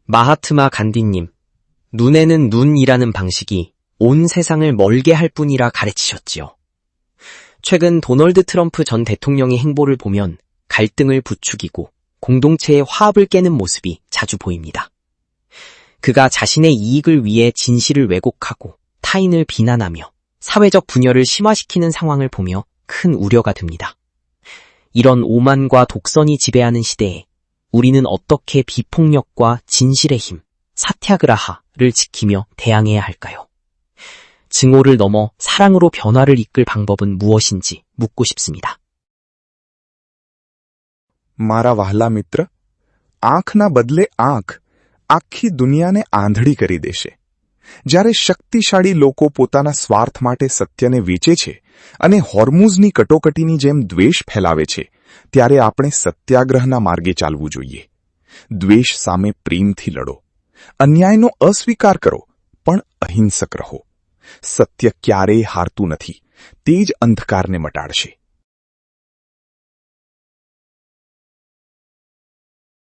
마하트마 간디님, 눈에는 눈이라는 방식이 온 세상을 멀게 할 뿐이라 가르치셨지요. 최근 도널드 트럼프 전 대통령의 행보를 보면 갈등을 부추기고 공동체의 화합을 깨는 모습이 자주 보입니다. 그가 자신의 이익을 위해 진실을 왜곡하고 타인을 비난하며 사회적 분열을 심화시키는 상황을 보며 큰 우려가 듭니다. 이런 오만과 독선이 지배하는 시대에 우리는 어떻게 비폭력과 진실의 힘, 사티아그라하를 지키며 대항해야 할까요? 증오를 넘어 사랑으로 변화를 이끌 방법은 무엇인지 묻고 싶습니다. મારા વહાલા મિત્ર, આંખના બદલે આંખ આખી દુનિયાને આંધળી કરી દેશે. જ્યારે શક્તિશાળી લોકો પોતાના સ્વાર્થ માટે સત્યને વેચે છે અને હોર્મુઝની કટોકટીની જેમ દ્વેષ ફેલાવે છે, ત્યારે આપણે સત્યાગ્રહના માર્ગે ચાલવું જોઈએ. દ્વેષ સામે પ્રેમથી લડો. અન્યાયનો અસ્વીકાર કરો, પણ અહિંસક રહો. સત્ય ક્યારેય હારતું નથી. તે જ અંધકારને મટાડશે.